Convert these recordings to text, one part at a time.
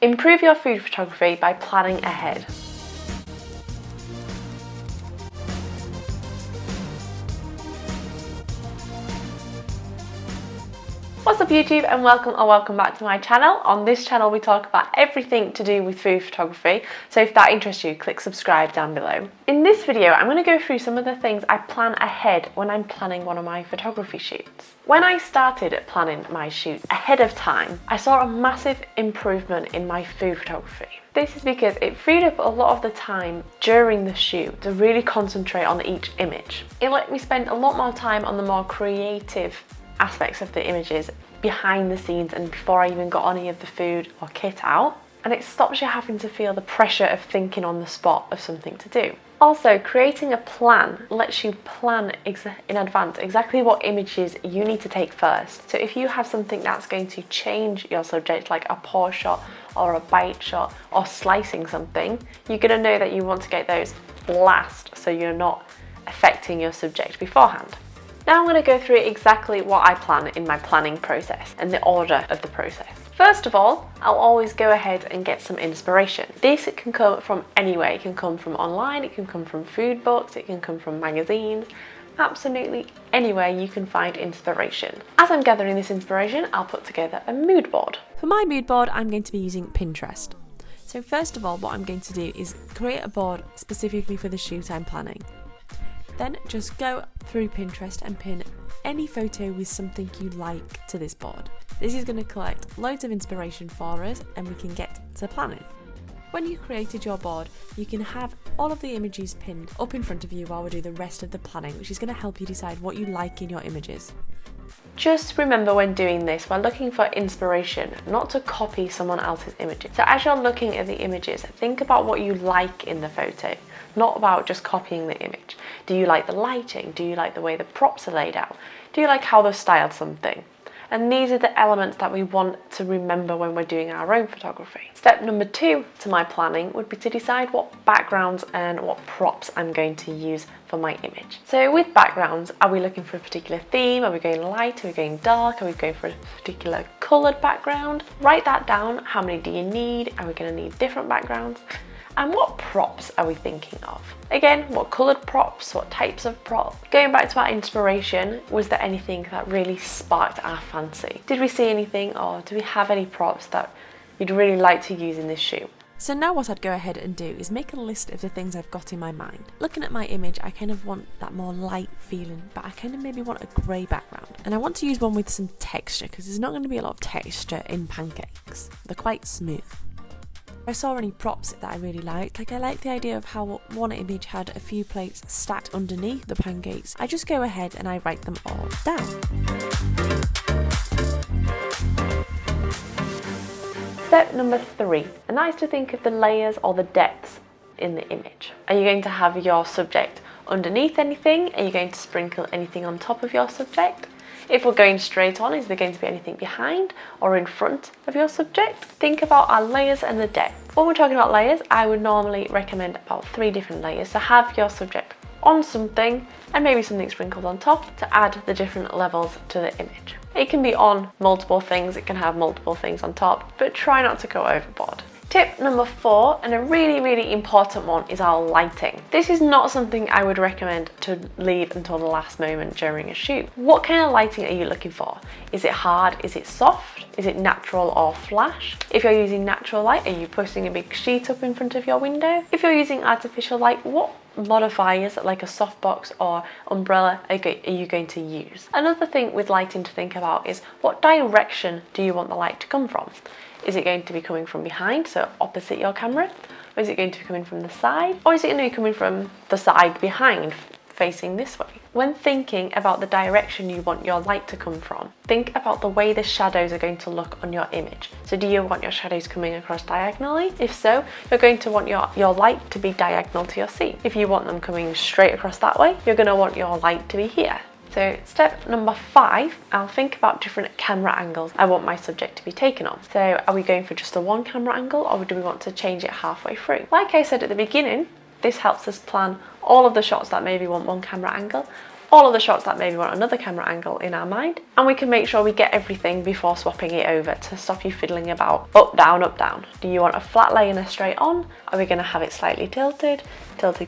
Improve your food photography by planning ahead. What's up YouTube, and welcome back to my channel. On this channel we talk about everything to do with food photography, so if that interests you, click subscribe down below. In this video I'm going to go through some of the things I plan ahead when I'm planning one of my photography shoots. When I started planning my shoots ahead of time, I saw a massive improvement in my food photography. This is because it freed up a lot of the time during the shoot to really concentrate on each image. It let me spend a lot more time on the more creative aspects of the images behind the scenes and before I even got any of the food or kit out, and it stops you having to feel the pressure of thinking on the spot of something to do. Also, creating a plan lets you plan in advance exactly what images you need to take first. So if you have something that's going to change your subject, like a pour shot or a bite shot or slicing something, you're going to know that you want to get those last so you're not affecting your subject beforehand. Now I'm going to go through exactly what I plan in my planning process and the order of the process. First of all, I'll always go ahead and get some inspiration. This can come from anywhere. It can come from online, it can come from food books, it can come from magazines. Absolutely anywhere you can find inspiration. As I'm gathering this inspiration, I'll put together a mood board. For my mood board, I'm going to be using Pinterest. So first of all, what I'm going to do is create a board specifically for the shoot I'm planning. Then just go through Pinterest and pin any photo with something you like to this board. This is going to collect loads of inspiration for us and we can get to planning. When you've created your board, you can have all of the images pinned up in front of you while we do the rest of the planning, which is going to help you decide what you like in your images. Just remember when doing this, we're looking for inspiration, not to copy someone else's images. So as you're looking at the images, think about what you like in the photo, not about just copying the image. Do you like the lighting? Do you like the way the props are laid out? Do you like how they've styled something? And these are the elements that we want to remember when we're doing our own photography. Step number 2 to my planning would be to decide what backgrounds and what props I'm going to use for my image. So with backgrounds, are we looking for a particular theme? Are we going light? Are we going dark? Are we going for a particular coloured background? Write that down. How many do you need? Are we going to need different backgrounds? And what props are we thinking of? Again, what coloured props, what types of props? Going back to our inspiration, was there anything that really sparked our fancy? Did we see anything, or do we have any props that you'd really like to use in this shoot? So now what I'd go ahead and do is make a list of the things I've got in my mind. Looking at my image, I kind of want that more light feeling, but I kind of maybe want a grey background. And I want to use one with some texture, because there's not going to be a lot of texture in pancakes. They're quite smooth. I saw any props that I really liked. I liked the idea of how one image had a few plates stacked underneath the pancakes. I just go ahead and I write them all down. Step number 3. And that is to think of the layers or the depths in the image. Are you going to have your subject underneath anything? Are you going to sprinkle anything on top of your subject? If we're going straight on, is there going to be anything behind or in front of your subject? Think about our layers and the depth. When we're talking about layers, I would normally recommend about 3 different layers. So have your subject on something and maybe something sprinkled on top to add the different levels to the image. It can be on multiple things, it can have multiple things on top, but try not to go overboard. Tip number 4, and a really important one, is our lighting. This is not something I would recommend to leave until the last moment during a shoot. What kind of lighting are you looking for? Is it hard? Is it soft? Is it natural or flash? If you're using natural light, are you putting a big sheet up in front of your window? If you're using artificial light, what modifiers like a softbox or umbrella are you going to use? Another thing with lighting to think about is, what direction do you want the light to come from? Is it going to be coming from behind, so opposite your camera? Or is it going to be coming from the side? Or is it going to be coming from the side behind, facing this way? When thinking about the direction you want your light to come from, think about the way the shadows are going to look on your image. So do you want your shadows coming across diagonally? If so, you're going to want your light to be diagonal to your scene. If you want them coming straight across that way, you're going to want your light to be here. So step number 5, I'll think about different camera angles I want my subject to be taken on. So are we going for just a one camera angle, or do we want to change it halfway through? Like I said at the beginning, this helps us plan all of the shots that maybe want one camera angle, all of the shots that maybe want another camera angle in our mind, and we can make sure we get everything before swapping it over to stop you fiddling about up, down, up, down. Do you want a flat lay and a straight on? Are we going to have it slightly tilted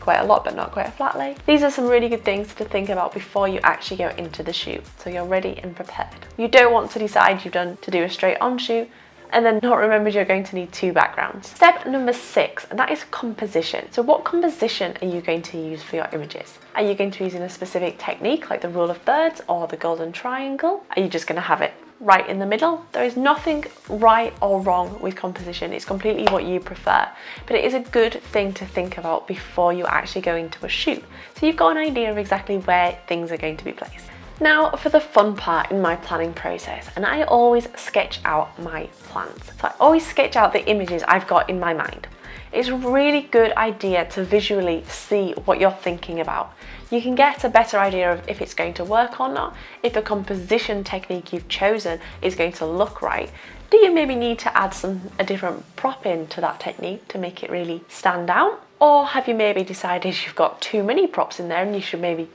quite a lot but not quite a flat lay? These are some really good things to think about before you actually go into the shoot, so you're ready and prepared. You don't want to decide you've done to do a straight on shoot and then not remembered you're going to need 2 backgrounds. Step number 6, and that is composition. So what composition are you going to use for your images? Are you going to be using a specific technique like the rule of thirds or the golden triangle? Are you just going to have it right in the middle? There is nothing right or wrong with composition. It's completely what you prefer, but it is a good thing to think about before you actually go into a shoot, so you've got an idea of exactly where things are going to be placed. Now for the fun part in my planning process, and I always sketch out my plans. So I always sketch out the images I've got in my mind. It's a really good idea to visually see what you're thinking about. You can get a better idea of if it's going to work or not, if the composition technique you've chosen is going to look right. Do you maybe need to add a different prop into that technique to make it really stand out? Or have you maybe decided you've got too many props in there and you should maybe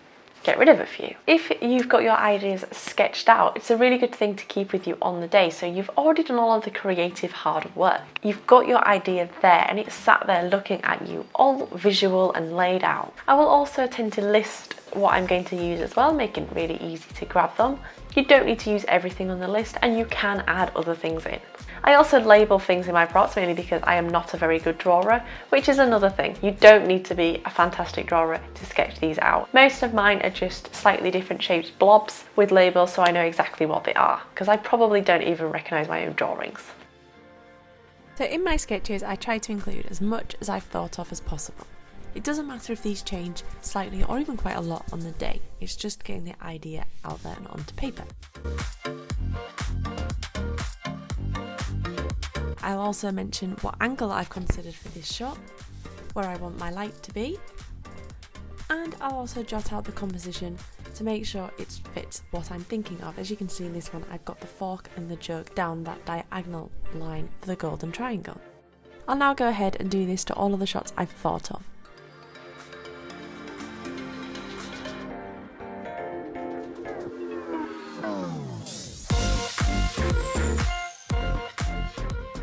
get rid of a few? If you've got your ideas sketched out, it's a really good thing to keep with you on the day, so you've already done all of the creative hard work. You've got your idea there and it's sat there looking at you, all visual and laid out. I will also tend to list what I'm going to use as well, making it really easy to grab them. You don't need to use everything on the list and you can add other things in. I also label things in my props mainly because I am not a very good drawer, which is another thing. You don't need to be a fantastic drawer to sketch these out. Most of mine are just slightly different shaped blobs with labels so I know exactly what they are, because I probably don't even recognise my own drawings. So in my sketches I try to include as much as I've thought of as possible. It doesn't matter if these change slightly or even quite a lot on the day, it's just getting the idea out there and onto paper. I'll also mention what angle I've considered for this shot, where I want my light to be, and I'll also jot out the composition to make sure it fits what I'm thinking of. As you can see in this one, I've got the fork and the jug down that diagonal line for the golden triangle. I'll now go ahead and do this to all of the shots I've thought of.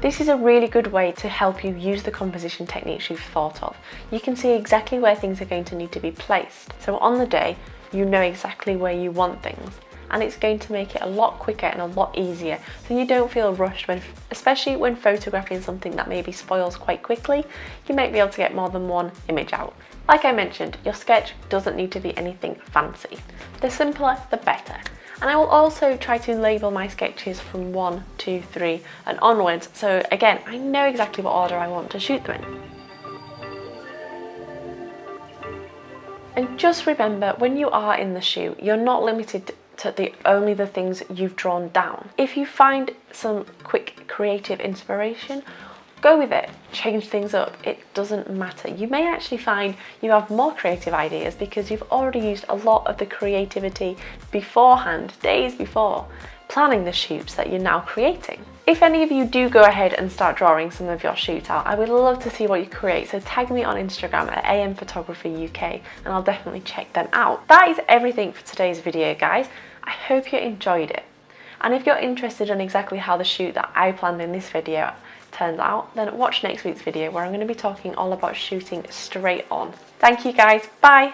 This is a really good way to help you use the composition techniques you've thought of. You can see exactly where things are going to need to be placed. So on the day, you know exactly where you want things, and it's going to make it a lot quicker and a lot easier, so you don't feel rushed especially when photographing something that maybe spoils quite quickly. You might be able to get more than one image out. Like I mentioned, your sketch doesn't need to be anything fancy. The simpler, the better. And I will also try to label my sketches from 1, 2, 3 and onwards, so again, I know exactly what order I want to shoot them in. And just remember, when you are in the shoot, you're not limited to only the things you've drawn down. If you find some quick creative inspiration, go with it, change things up, it doesn't matter. You may actually find you have more creative ideas because you've already used a lot of the creativity beforehand, days before, planning the shoots that you're now creating. If any of you do go ahead and start drawing some of your shoots out, I would love to see what you create, so tag me on Instagram at amphotographyuk and I'll definitely check them out. That is everything for today's video, guys. I hope you enjoyed it. And if you're interested in exactly how the shoot that I planned in this video turns out, then watch next week's video where I'm going to be talking all about shooting straight on. Thank you guys, bye!